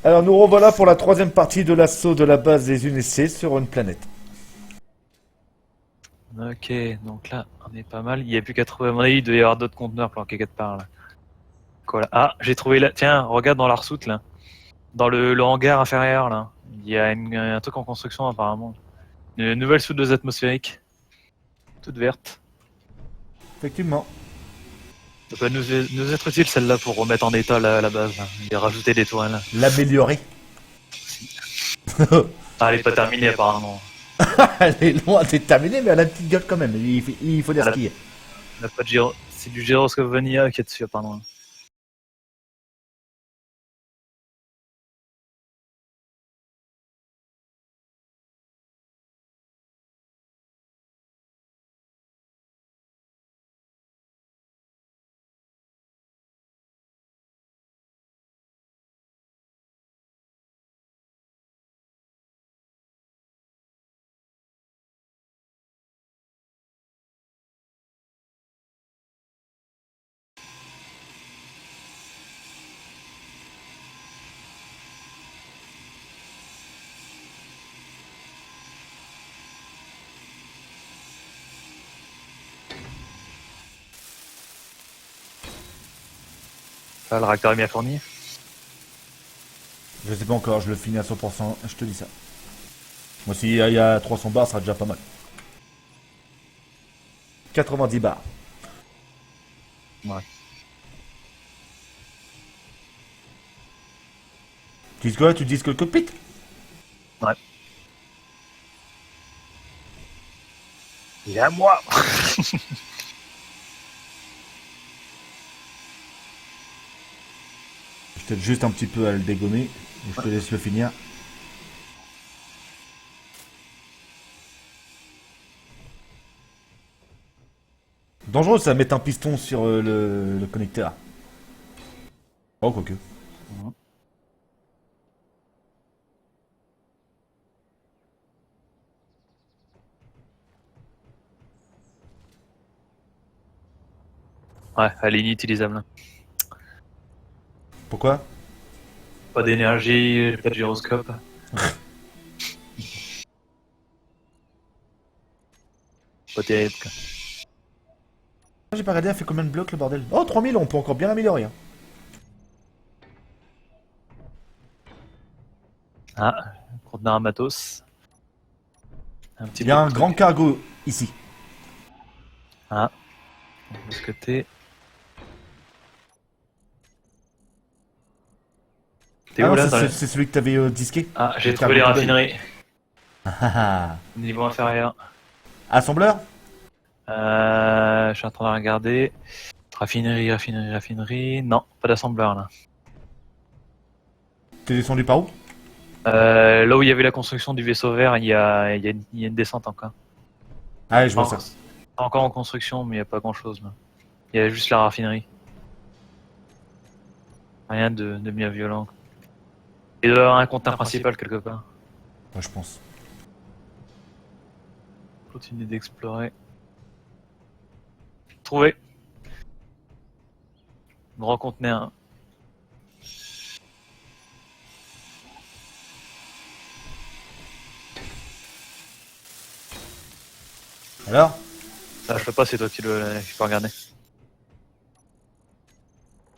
Alors nous revoilà pour la troisième partie de l'assaut de la base des UNSC sur une planète. Ok, donc là, on est pas mal. Il y a plus qu'à trouver, à mon avis, il doit y avoir d'autres conteneurs planqués quelque part là. Quoi là? Ah, j'ai trouvé là. Tiens, regarde dans l'arsoute là. Dans le hangar inférieur là. Il y a un truc en construction apparemment. Une nouvelle soudeuse atmosphérique. Toute verte. Effectivement. Ça peut nous être utile celle-là pour remettre en état la base là. Et rajouter des toiles. L'améliorer. Ah, elle est pas terminée apparemment. Elle est loin d'être terminée, mais elle a une petite gueule quand même. Il faut dire ce Elle a, qu'il y a. elle a pas de gyro. C'est du gyroscope vanilla qui est dessus apparemment. Ça, le réacteur est bien fourni. Je sais pas encore, je le finis à 100%, je te dis ça. Moi, s'il y a 300 bars, ça sera déjà pas mal. 90 bars. Ouais. Tu dis quoi? Tu dis que le cockpit? Ouais. Il est à moi. Je t'aide juste un petit peu à le dégommer. Et je te laisse le finir. Dangereux ça, mettre un piston sur le connecteur. Oh, quoique. Ouais, elle est inutilisable. Pourquoi? Pas d'énergie, pas de gyroscope. Pas terrible quoi. J'ai pas regardé, elle fait combien de blocs le bordel? Oh, 3000, on peut encore bien l'améliorer. Hein. Ah, conteneur à matos. Un petit Il y a bout de un truc. grand cargo ici. Ah, de ce côté. T'es Ah où non, là c'est celui que t'avais disqué. Ah, j'ai Le trouvé les cargo poubelle. raffineries. Ah ah ah. Niveau inférieur. Assembleur? Je suis en train de regarder. Raffinerie. Non, pas d'assembleur là. T'es descendu par où? Là où il y avait la construction du vaisseau vert, il y a une descente encore. Ah, je vois ça. Encore en construction, mais il n'y a pas grand chose là. Il y a juste la raffinerie. Rien de bien violent. Il doit y avoir un conteneur principal quelque part. Ouais, je pense. Continue d'explorer. Trouvé. Grand conteneur. Alors? Ça, je peux pas, c'est toi qui peux regarder.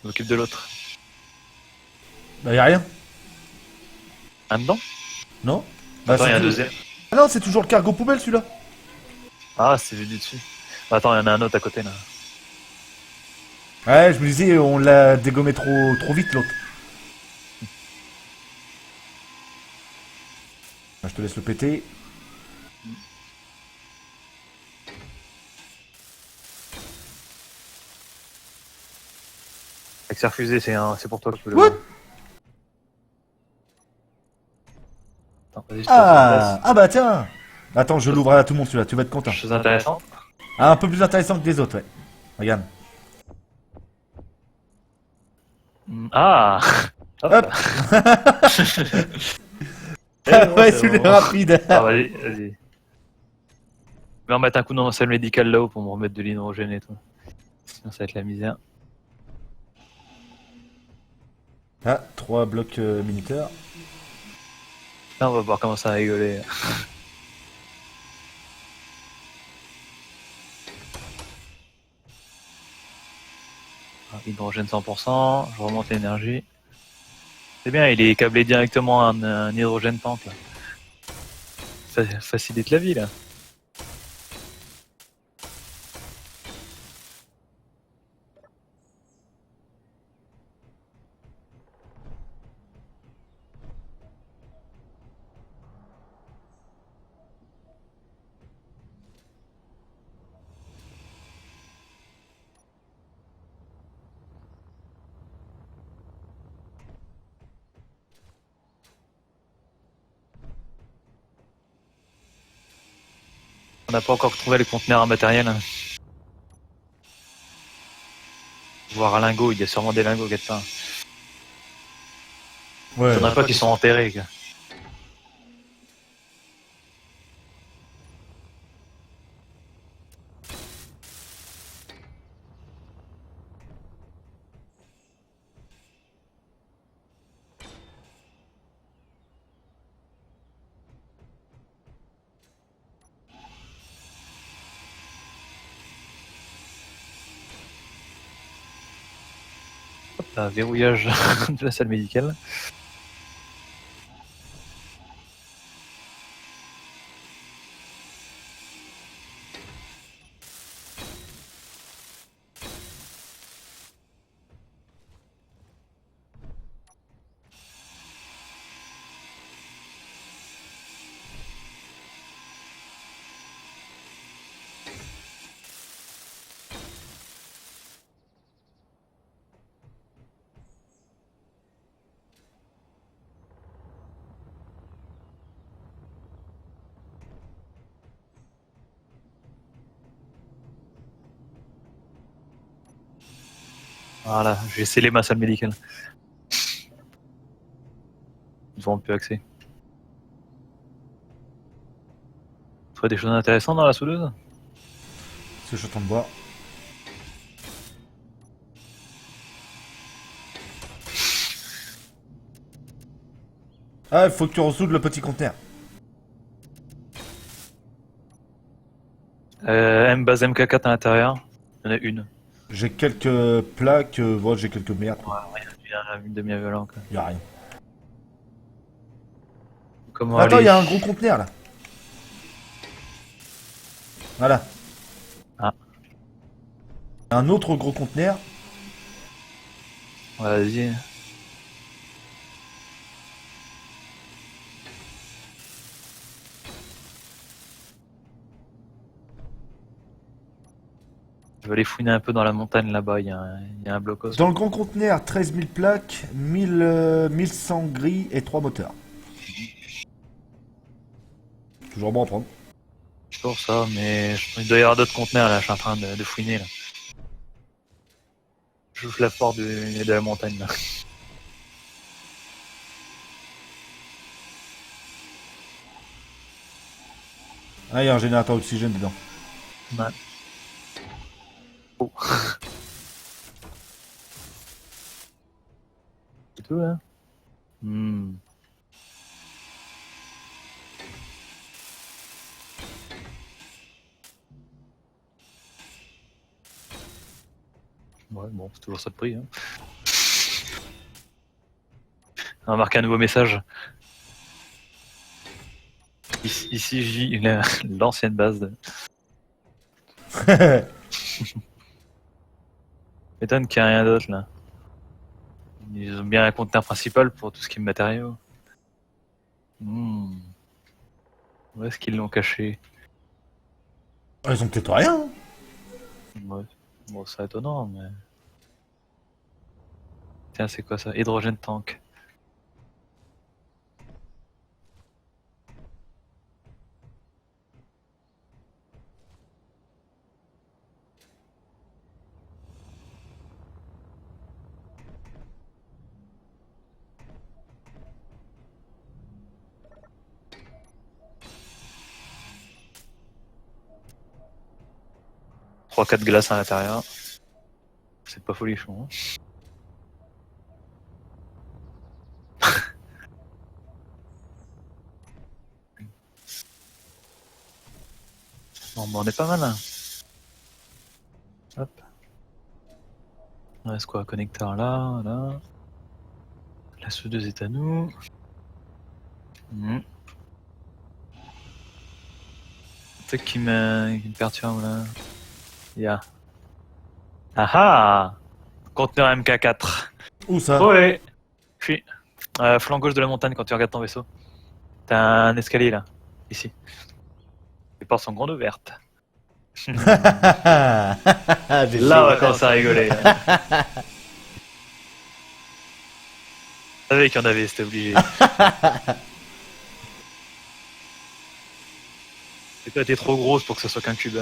Je m'occupe de l'autre. Bah, y'a rien. Un dedans? Non? Bah, Attends, il y a un tout- deuxième. Ah non, c'est toujours le cargo poubelle celui-là. Ah, c'est vu du dessus. Attends, il y en a un autre à côté là. Ouais, je me disais, on l'a dégommé trop vite l'autre. Bah, je te laisse le péter. Avec sa refusé, c'est pour toi que je peux le What? voir. Attends, vas-y, je te le place. Ah bah tiens. Attends, je l'ouvre à tout le monde celui-là, tu vas être content. Chose intéressante. Ah, un peu plus intéressant que les autres, ouais. Regarde. Ah Hop Hop. C'est bon, Ouais, c'est celui-là bon. rapide. Ah, vas-y. Je vais en mettre un coup dans la salle médicale là-haut pour me remettre de l'hydrogène et tout. Sinon, ça va être la misère. Ah, 3 blocs militaires. Là, on va voir comment ça va rigoler. Ah, hydrogène 100%, je remonte l'énergie. C'est bien, il est câblé directement à un hydrogène tank là. Ça facilite la vie là. On n'a pas encore trouvé les conteneurs à matériel. Voir un lingot, il y a sûrement des lingots quelque part. Ouais. Il n'y en a pas qui sont enterrés. Quoi. Hop là, verrouillage de la salle médicale. Voilà, j'ai scellé ma salle médicale. Ils n'auront plus accès. Tu vois des choses intéressantes dans la souleuse? C'est je suis en train de boire. Ah, il faut que tu ressoudes le petit conteneur. M-base MK4 à l'intérieur. Il y en a une. J'ai quelques plaques, voilà, j'ai quelques merdes. Ouais, rien, il y a une demi-violent. Y'a rien. Comment Attends, il aller? y a un gros conteneur là. Voilà. Ah, Un autre gros conteneur. vas-y. Je vais aller fouiner un peu dans la montagne là-bas. Il y a un blocos. Dans le grand conteneur, 13 000 plaques, 1100 grilles et 3 moteurs. Toujours bon à prendre. Pour ça, mais il doit y avoir d'autres conteneurs là. Je suis en train de fouiner là. J'ouvre la porte de la montagne là. Ah, il y a un générateur d'oxygène dedans. Ouais. Oh. C'est tout là. Hmm. Ouais, bon, c'est toujours ça de prix. Hein. On va marquer un nouveau message. Ici J, l'ancienne base. M'étonne qu'il n'y a rien d'autre là. Ils ont bien un conteneur principal pour tout ce qui est matériaux. Hmm. Où est-ce qu'ils l'ont caché? Ah, ils ont peut-être rien. Hein. Ouais. Bon, c'est étonnant, mais. Tiens, c'est quoi ça? Hydrogène tank. Trois 4 glaces à l'intérieur. C'est pas folichon. Hein. Bon, bah, on est pas mal. Hein. Hop. Il reste quoi? Connecteur là, là. La soudeuse est à nous. Mmh. C'est qui me perturbe là. Il y a. Ah ah! Conteneur MK4. Où ça? Ouais! Puis, flanc gauche de la montagne quand tu regardes ton vaisseau. T'as un escalier là, ici. Les portes sont grandes ouvertes. J'ai Là, on va commencer à rigoler. Je savais qu'il y en avait, c'était obligé. C'est pas été trop grosse pour que ce soit qu'un cube.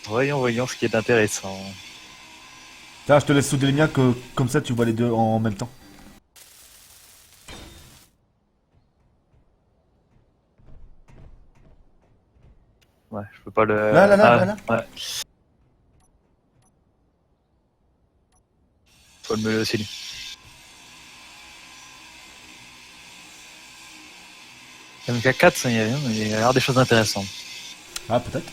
Voyons ce qui est intéressant. Tiens, je te laisse souder les miens, que comme ça tu vois les deux en même temps. Ouais, je peux pas le. Là. Ouais. Faut le mener aussi. Lui. MK4, ça y a rien, mais il y a l'air des choses intéressantes. Ah, peut-être.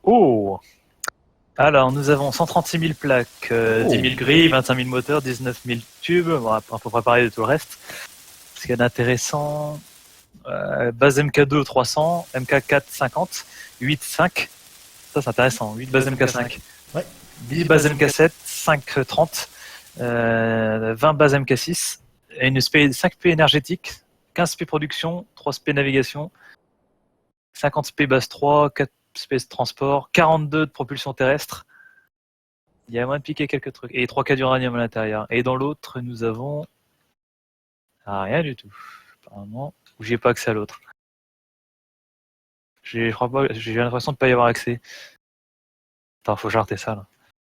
Oh! Alors, nous avons 136 000 plaques, 10 000 grilles, 25 000 moteurs, 19 000 tubes. Bon, après, on peut préparer de tout le reste. Ce qu'il y a d'intéressant, base MK2 300, MK4 50, 8 5. Ça, c'est intéressant. 8 bases MK5. Ouais. 10 bases MK7, 5 30, 20 bases MK6, et une 5 P énergétique, 15 P production, 3 SP navigation, 50 SP base 3, 4 SP transport, 42 de propulsion terrestre. Il y a moins de piquer quelques trucs. Et 3 cas d'uranium à l'intérieur. Et dans l'autre, nous avons. Ah, rien du tout. Apparemment. Ou j'ai pas accès à l'autre. J'ai l'impression de pas y avoir accès. Attends, faut jarter ça là.